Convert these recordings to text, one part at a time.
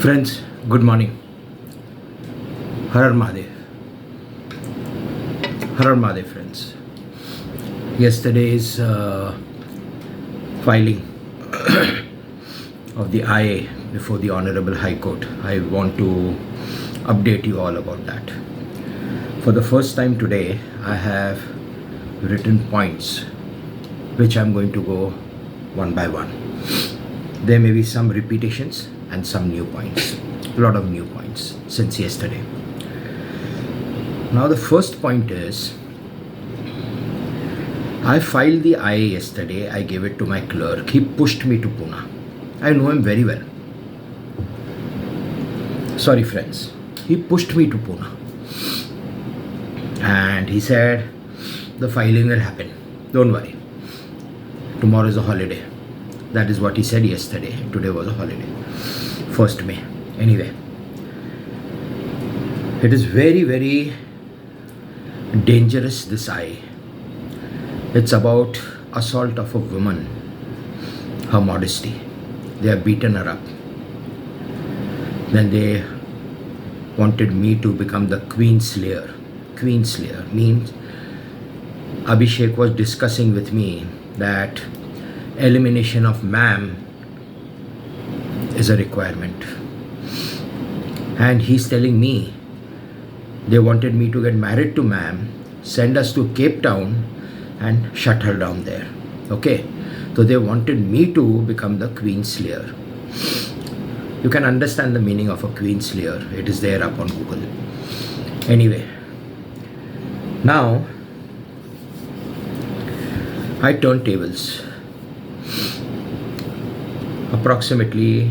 Friends, good morning. Har Har Mahadev. Har Har Mahadev, friends. Yesterday's filing of the IA before the Honorable High Court, I want to update you all about that. For the first time today, I have written points which I'm going to go one by one. There may be some repetitions and some new points, a lot of new points since yesterday. Now the first point is, I filed the IA yesterday, I gave it to my clerk, he pushed me to Pune. I know him very well. Sorry friends, he pushed me to Pune. And he said, the filing will happen, don't worry. Tomorrow is a holiday. That is what he said yesterday. Today was a holiday. 1st May. Anyway. It is very, very dangerous, this IA. It's about assault of a woman. Her modesty. They have beaten her up. Then they wanted me to become the Queen Slayer. Queen Slayer means Abhishek was discussing with me that elimination of ma'am is a requirement, and he's telling me they wanted me to get married to ma'am, send us to Cape Town and shut her down there. Okay, so they wanted me to become the Queen Slayer. You can understand the meaning of a Queen Slayer. It is there up on Google. Anyway, now I turned tables. Approximately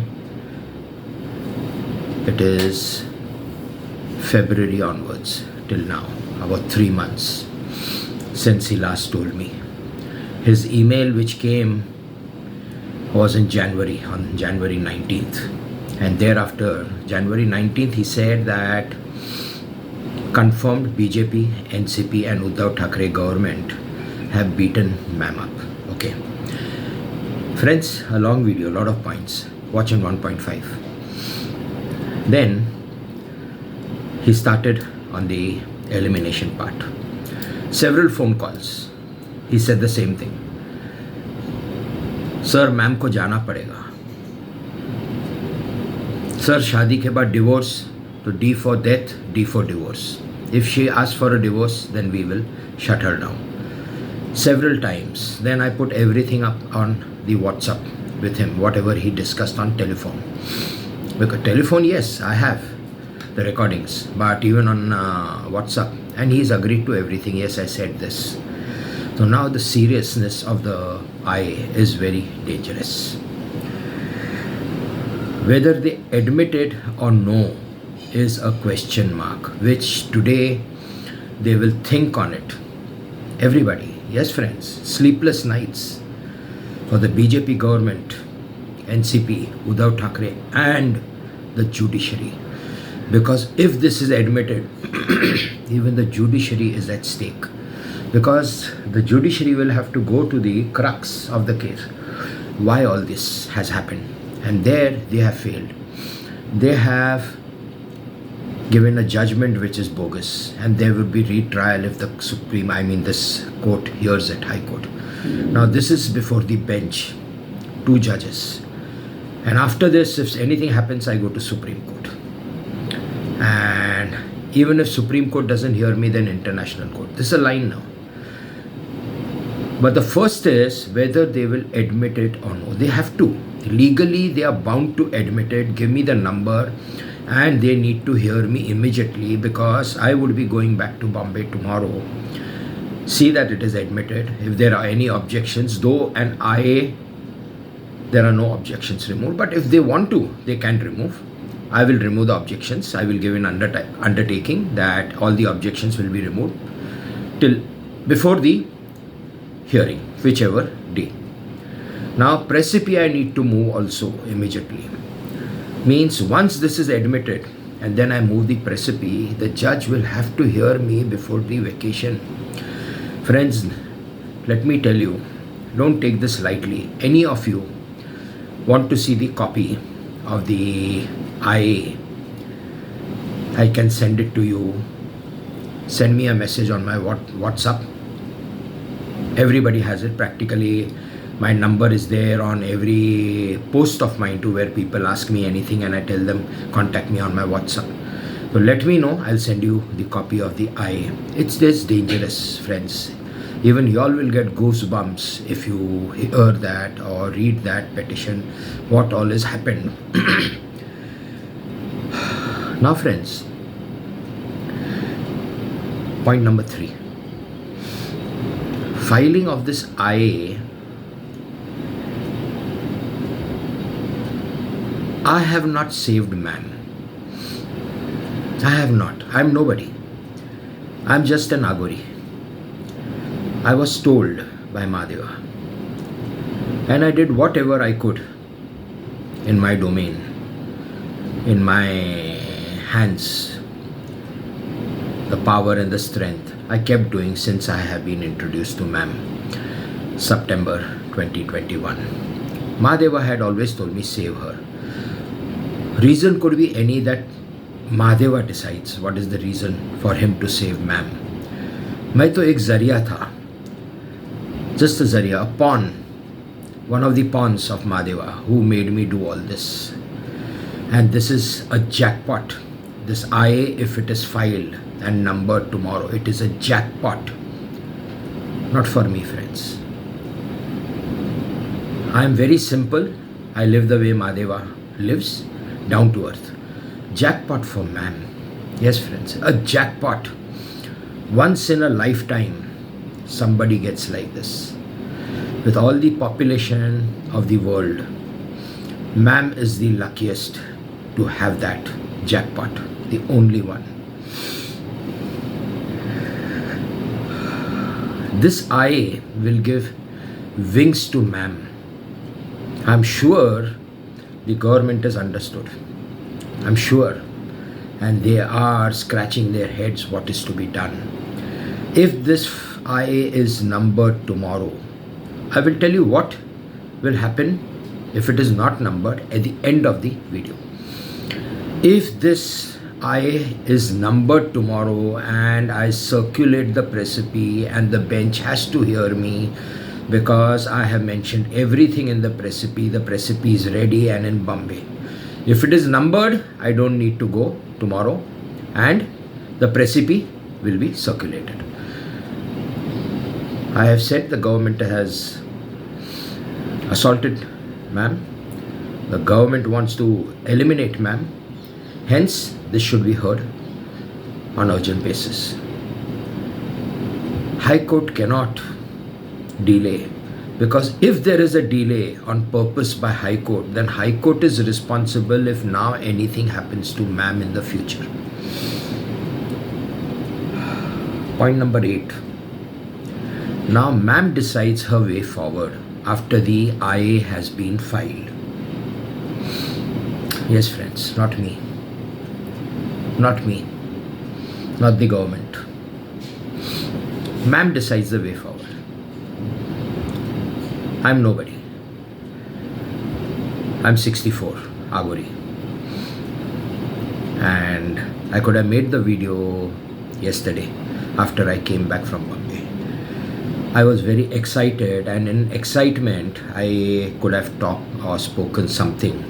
it is February onwards till now, about 3 months since he last told me. His email which came was in January, on January 19th, and thereafter January 19th he said that confirmed BJP, NCP and Uddhav Thackeray government have beaten ma'am up. Okay. Friends, a long video, a lot of points. Watch in 1.5. Then he started on the elimination part. Several phone calls. He said the same thing. Sir, ma'am ko jana padega. Sir, शादी के बाद divorce, तो D for death, D for divorce. If she asks for a divorce, then we will shut her down. Several times. Then I put everything up on the WhatsApp with him, whatever he discussed on telephone. Because telephone, yes, I have the recordings, but even on WhatsApp, and he's agreed to everything. Yes, I said this. So now the seriousness of the IA is very dangerous. Whether they admit it or no is a question mark, which today they will think on it. Everybody, yes friends, sleepless nights for the BJP government, NCP, Uddhav Thackeray and the judiciary. Because if this is admitted, even the judiciary is at stake. Because the judiciary will have to go to the crux of the case. Why all this has happened. And there they have failed. They have given a judgment which is bogus, and there will be retrial if the this court hears it, High Court. Now this is before the bench, 2 judges. And after this, if anything happens, I go to Supreme Court. And even if Supreme Court doesn't hear me, then International Court. This is a line now. But the first is whether they will admit it or no. They have to. Legally, they are bound to admit it. Give me the number. And they need to hear me immediately, because I would be going back to Bombay tomorrow. See that it is admitted. If there are any objections, though an IA, there are no objections removed. But if they want to, they can remove. I will remove the objections. I will give an undertaking that all the objections will be removed till before the hearing, whichever day. Now, precipi I need to move also immediately. Means once this is admitted and then I move the precipi, the judge will have to hear me before the vacation. Friends, let me tell you, don't take this lightly. Any of you want to see the copy of the I can send it to you. Send me a message on my WhatsApp. Everybody has it practically. My number is there on every post of mine too, where people ask me anything and I tell them contact me on my WhatsApp. So let me know. I'll send you the copy of the I. It's this dangerous, friends. Even y'all will get goosebumps if you hear that or read that petition, what all has happened. Now friends, point number 3. Filing of this IA, I have not saved man. I have not. I'm nobody. I'm just an Agori. I was told by Mahadeva, and I did whatever I could in my domain, in my hands, the power and the strength. I kept doing since I have been introduced to ma'am, September 2021. Mahadeva had always told me save her. Reason could be any that Mahadeva decides what is the reason for him to save ma'am. मैं तो एक जरिया था, just a zariya, a pawn, one of the pawns of Mahadeva who made me do all this. And this is a jackpot. This IA, if it is filed and numbered tomorrow, it is a jackpot. Not for me, friends. I am very simple. I live the way Mahadeva lives, down to earth. Jackpot for man. Yes, friends, a jackpot. Once in a lifetime, somebody gets like this. With all the population of the world, ma'am is the luckiest to have that jackpot, the only one. This IA will give wings to ma'am. I'm sure the government has understood. I'm sure. And they are scratching their heads what is to be done. If this IA is numbered tomorrow, I will tell you what will happen if it is not numbered at the end of the video. If this IA is numbered tomorrow and I circulate the precipice and the bench has to hear me because I have mentioned everything in the precipice is ready and in Bombay. If it is numbered, I don't need to go tomorrow and the precipice will be circulated. I have said the government has assaulted ma'am. The government wants to eliminate ma'am. Hence, this should be heard on urgent basis. High Court cannot delay, because if there is a delay on purpose by High Court, then High Court is responsible if now anything happens to ma'am in the future. Point number 8. Now ma'am decides her way forward after the IA has been filed. Yes, friends, not me. Not me. Not the government. Ma'am decides the way forward. I'm nobody. I'm 64, Agori. And I could have made the video yesterday after I came back from Bombay. I was very excited, and in excitement I could have talked or spoken something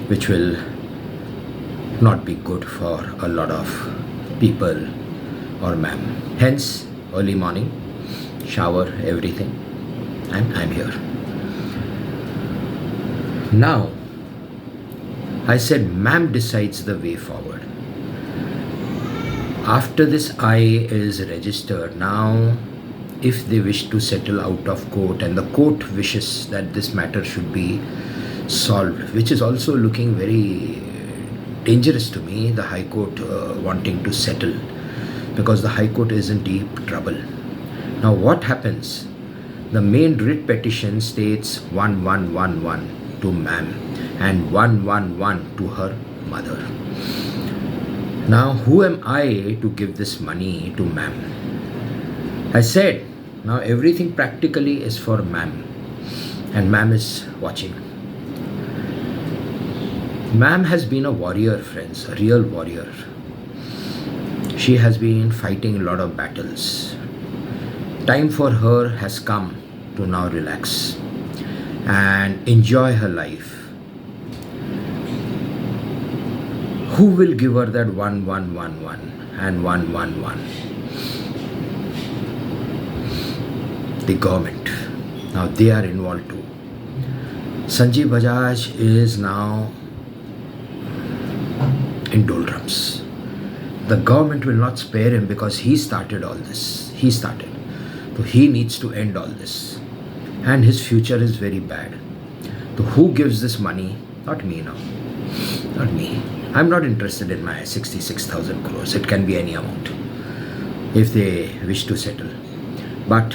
which will not be good for a lot of people or ma'am. Hence, early morning, shower, everything, and I'm here. Now, I said ma'am decides the way forward. After this IA is registered, now if they wish to settle out of court and the court wishes that this matter should be solved, which is also looking very dangerous to me, the High Court wanting to settle, because the High Court is in deep trouble. Now what happens? The main writ petition states 1111 to ma'am and 111 to her mother. Now who am I to give this money to ma'am? I said, now everything practically is for ma'am, and ma'am is watching. Ma'am has been a warrior, friends, a real warrior. She has been fighting a lot of battles. Time for her has come to now relax and enjoy her life. Who will give her that 1111 and 111? The government. Now they are involved too. Sanjeev Bajaj is now in doldrums. The government will not spare him because he started all this. He started. So he needs to end all this. And his future is very bad. So who gives this money? Not me now. Not me. I'm not interested in my 66,000 crores. It can be any amount if they wish to settle. But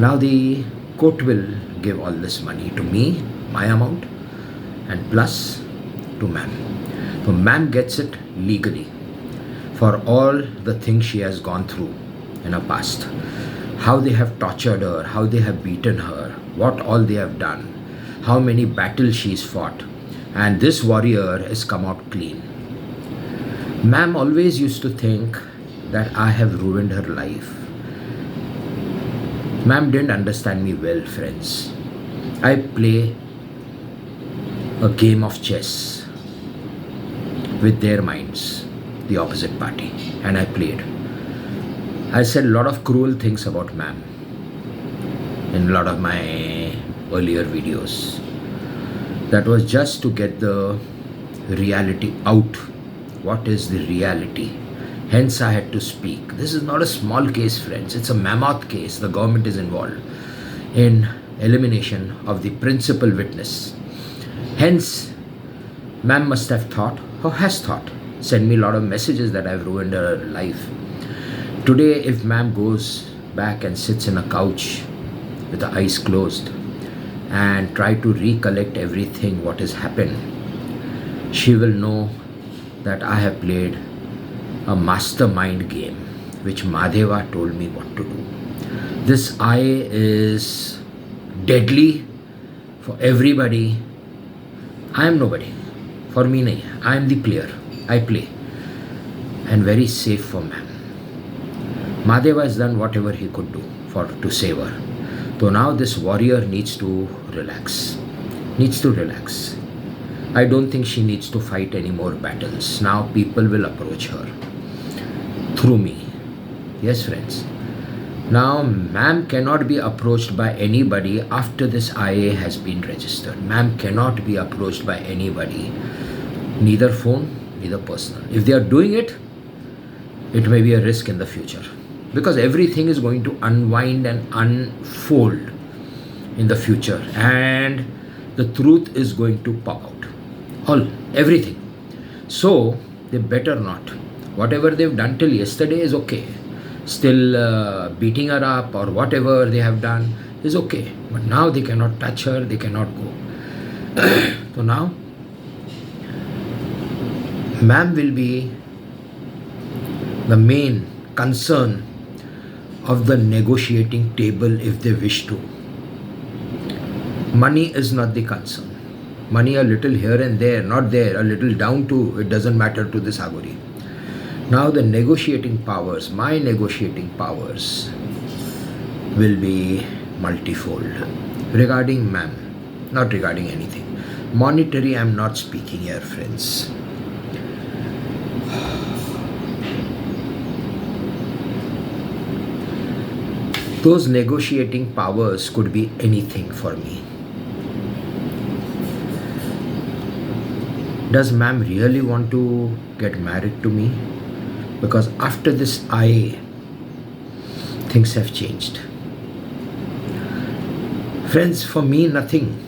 now the court will give all this money to me, my amount, and plus to ma'am. So ma'am gets it legally for all the things she has gone through in her past. How they have tortured her, how they have beaten her, what all they have done, how many battles she's fought. And this warrior has come out clean. Ma'am always used to think that I have ruined her life. Ma'am didn't understand me well, friends. I play a game of chess with their minds, the opposite party, and I played. I said a lot of cruel things about ma'am in a lot of my earlier videos. That was just to get the reality out. What is the reality? Hence I had to speak. This is not a small case, friends. It's a mammoth case. The government is involved in elimination of the principal witness. Hence, ma'am must have thought, or has thought, send me a lot of messages that I've ruined her life. Today, if ma'am goes back and sits in a couch with the eyes closed and try to recollect everything what has happened, she will know that I have played a mastermind game which Madheva told me what to do. This eye is deadly for everybody. I am nobody. For me, nahi. I am the player. I play. And very safe for ma'am. Madheva has done whatever he could do to save her. So now this warrior needs to relax. Needs to relax. I don't think she needs to fight any more battles. Now people will approach her through me. Yes, friends. Now ma'am cannot be approached by anybody after this IA has been registered. Ma'am cannot be approached by anybody. Neither phone, neither personal. If they are doing it, it may be a risk in the future. Because everything is going to unwind and unfold in the future. And the truth is going to pop out. Everything. So, they better not. Whatever they've done till yesterday is okay. Still beating her up or whatever they have done is okay. But now they cannot touch her, they cannot go. So now, ma'am will be the main concern of the negotiating table if they wish to. Money is not the concern. Money a little here and there, not there, a little down too, it doesn't matter to this Agori. Now the negotiating powers, my negotiating powers will be multifold. Regarding ma'am, not regarding anything. Monetary, I'm not speaking here, friends. Those negotiating powers could be anything for me. Does ma'am really want to get married to me? Because after this IA, things have changed. Friends, for me, nothing.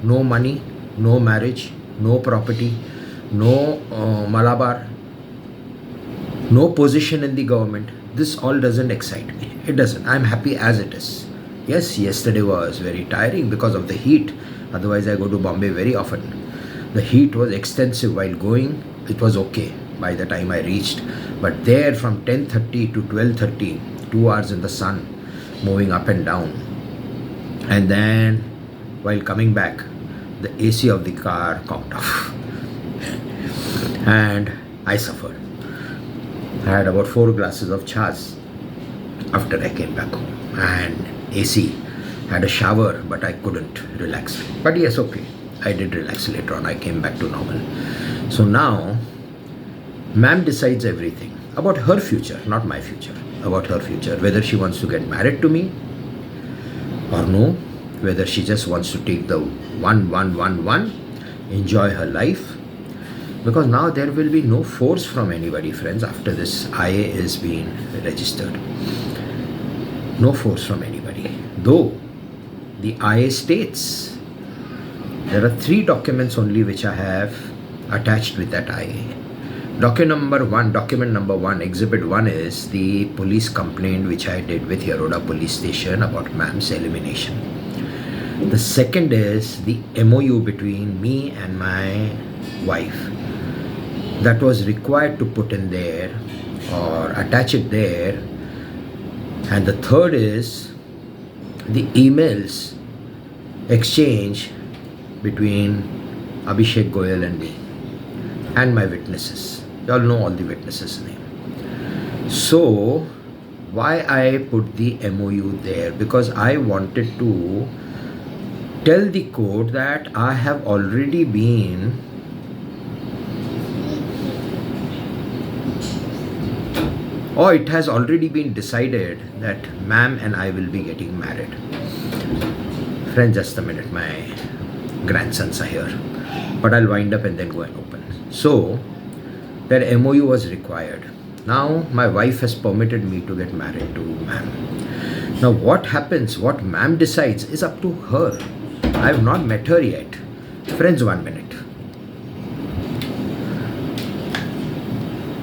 No money, no marriage, no property, no Malabar, no position in the government. This all doesn't excite me. It doesn't. I'm happy as it is. Yes, yesterday was very tiring because of the heat. Otherwise, I go to Bombay very often. The heat was extensive while going. It was okay by the time I reached. But there from 10:30 to 12:30, 2 hours in the sun, moving up and down. And then while coming back, the AC of the car conked off. and I suffered. I had about 4 glasses of chas after I came back home, and AC. Had a shower, but I couldn't relax. But yes, okay, I did relax later on. I came back to normal. So now, ma'am decides everything about her future, not my future, about her future. Whether she wants to get married to me or no, whether she just wants to take the 1, enjoy her life. Because now there will be no force from anybody, friends, after this IA is being registered. No force from anybody. Though the IA states there are 3 documents only which I have attached with that IA. Document number 1, Exhibit 1 is the police complaint which I did with Yeroda police station about ma'am's elimination. The second is the MOU between me and my wife that was required to put in there or attach it there. And the third is the emails exchange between Abhishek Goyal and me and my witnesses. You all know all the witnesses' name. So why I put the MOU there? Because I wanted to tell the court that I have already been or it has already been decided that ma'am and I will be getting married. Friends, just a minute, my grandsons are here. But I'll wind up and then go and open. So, that MOU was required. Now, my wife has permitted me to get married to ma'am. Now, what happens, what ma'am decides is up to her. I have not met her yet. Friends, 1 minute.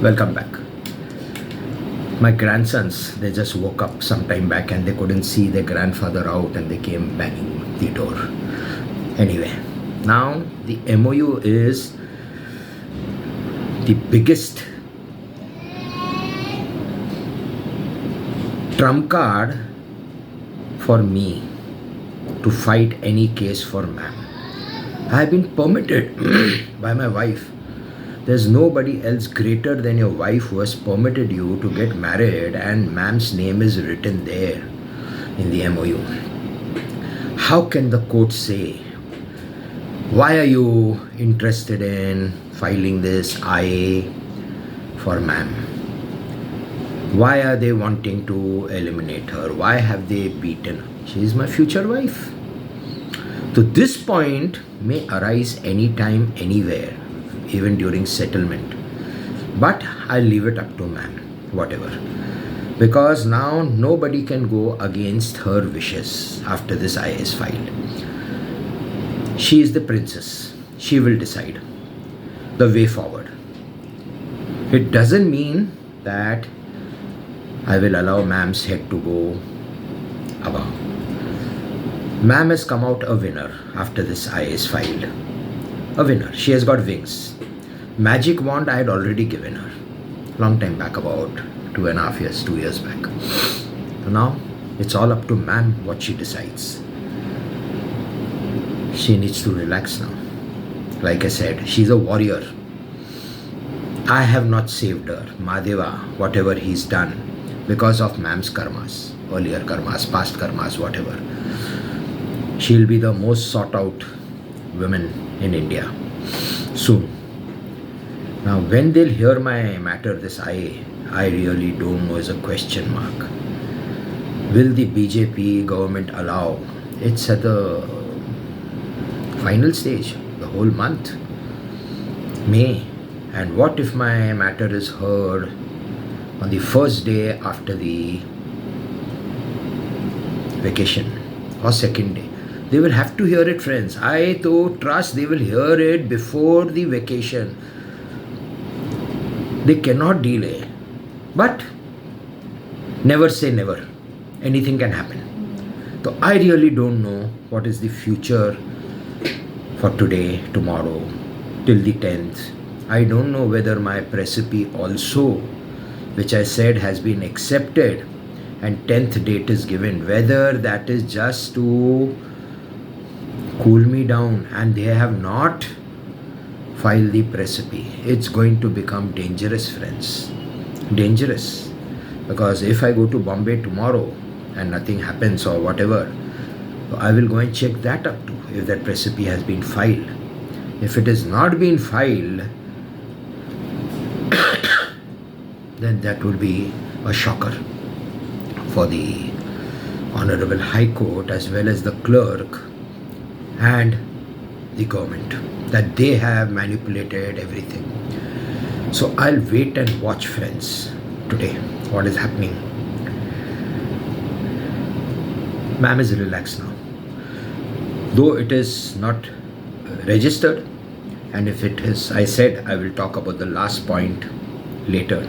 Welcome back. My grandsons, they just woke up some time back and they couldn't see their grandfather out and they came banging the door. Anyway, now the MOU is the biggest trump card for me to fight any case for ma'am. I have been permitted by my wife. There's nobody else greater than your wife who has permitted you to get married and ma'am's name is written there in the MOU. How can the court say, why are you interested in filing this IA for ma'am? Why are they wanting to eliminate her? Why have they beaten her? She is my future wife. So this point may arise anytime, anywhere, even during settlement. But I'll leave it up to ma'am, whatever. Because now nobody can go against her wishes after this IA is filed. She is the princess. She will decide the way forward. It doesn't mean that I will allow ma'am's head to go above. Ma'am has come out a winner after this IA is filed. A winner. She has got wings. Magic wand I had already given her. Long time back, about 2.5 years, 2 years back. So now it's all up to ma'am what she decides. She needs to relax now. Like I said, she's a warrior. I have not saved her. Madeva, whatever he's done, because of ma'am's karmas, earlier karmas, past karmas, whatever. She'll be the most sought out woman in India soon. Now, when they'll hear my matter, this IA, I really don't know, is a question mark. Will the BJP government allow? It's at the final stage, the whole month, May. And what if my matter is heard on the first day after the vacation or second day? They will have to hear it, friends. I though trust they will hear it before the vacation. They cannot delay. But never say never. Anything can happen. So I really don't know what is the future for today, tomorrow, till the 10th. I don't know whether my precipice also, which I said has been accepted and 10th date is given, whether that is just to cool me down and they have not file the precipice. It's going to become dangerous, friends. Dangerous. Because if I go to Bombay tomorrow and nothing happens or whatever, I will go and check that up too, if that precipice has been filed. If it has not been filed, then that will be a shocker for the Honorable High Court as well as the clerk and the government, that they have manipulated everything. So I'll wait and watch, friends, today what is happening. Ma'am is relaxed now. Though it is not registered, and if it is, I said I will talk about the last point later.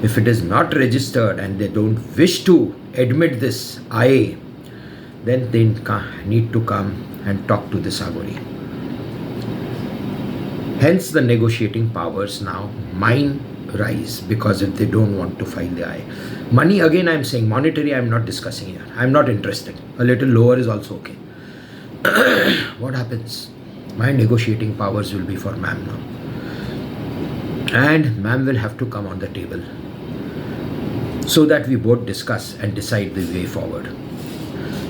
If it is not registered and they don't wish to admit this IA, then they need to come and talk to the Sagori. Hence the negotiating powers now mine rise, because if they don't want to file the IA. Money, again I am saying, monetary I am not discussing here. I am not interested. A little lower is also okay. What happens? My negotiating powers will be for ma'am now. And ma'am will have to come on the table so that we both discuss and decide the way forward.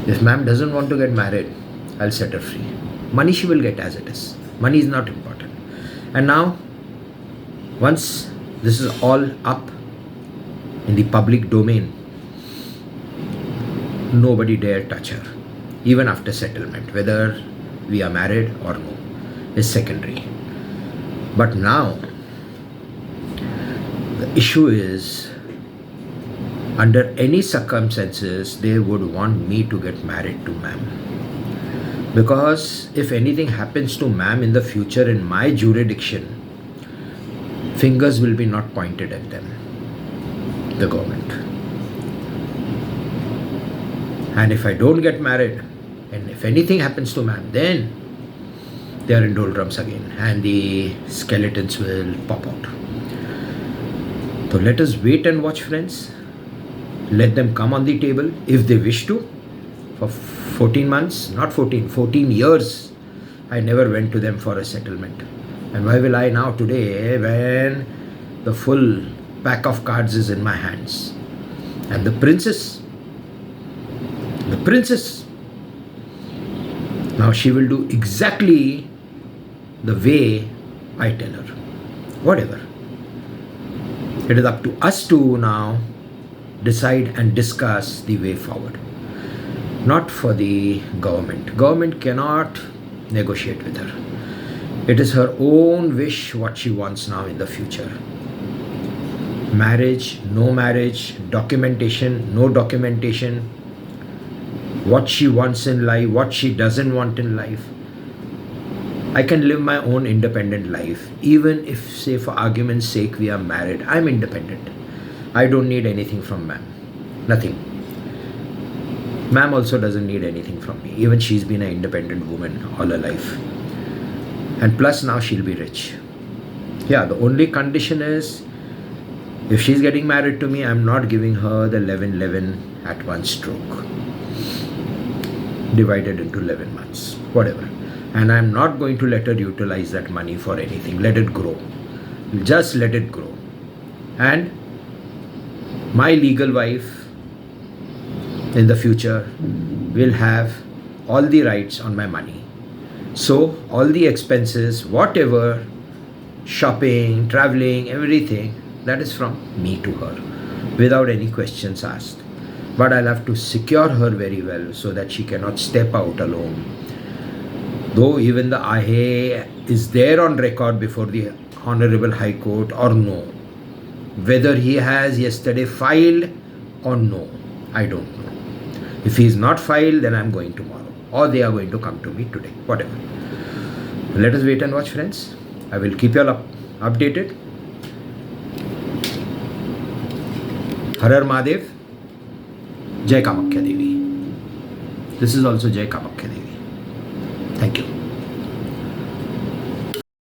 If ma'am doesn't want to get married, I'll set her free. Money she will get as it is. Money is not important. And now, once this is all up in the public domain, nobody dare touch her. Even after settlement, whether we are married or no, is secondary. But now, the issue is, under any circumstances, they would want me to get married to ma'am. Because if anything happens to ma'am in the future in my jurisdiction, fingers will be not pointed at them, the government. And if I don't get married, and if anything happens to ma'am, then they are in doldrums again and the skeletons will pop out. So let us wait and watch, friends. Let them come on the table if they wish to. For 14 months, not 14, 14 years, I never went to them for a settlement. And why will I now today, when the full pack of cards is in my hands? And the princess, now she will do exactly the way I tell her. Whatever. It is up to us to now decide and discuss the way forward. Not for the government. Government cannot negotiate with her. It is her own wish what she wants now in the future. Marriage, no marriage, documentation, no documentation, what she wants in life, what she doesn't want in life. I can live my own independent life. Even if, say, for argument's sake, we are married, I'm independent. I don't need anything from ma'am. Nothing. Ma'am also doesn't need anything from me. Even she's been an independent woman all her life. And plus now she'll be rich. Yeah, the only condition is, if she's getting married to me, I'm not giving her the 11 at one stroke. Divided into 11 months. Whatever. And I'm not going to let her utilize that money for anything. Let it grow. Just let it grow. And my legal wife in the future will have all the rights on my money. So all the expenses, whatever, shopping, traveling, everything, that is from me to her without any questions asked. But I'll have to secure her very well so that she cannot step out alone. Though even the IA is there on record before the Honorable High Court or no. Whether he has yesterday filed or no, I don't know. If he is not filed, then I'm going tomorrow. Or they are going to come to me today. Whatever. Let us wait and watch, friends. I will keep you all updated. Har Har Mahadev. Jai Kamakhya Devi. This is also Jai Kamakhya Devi. Thank you.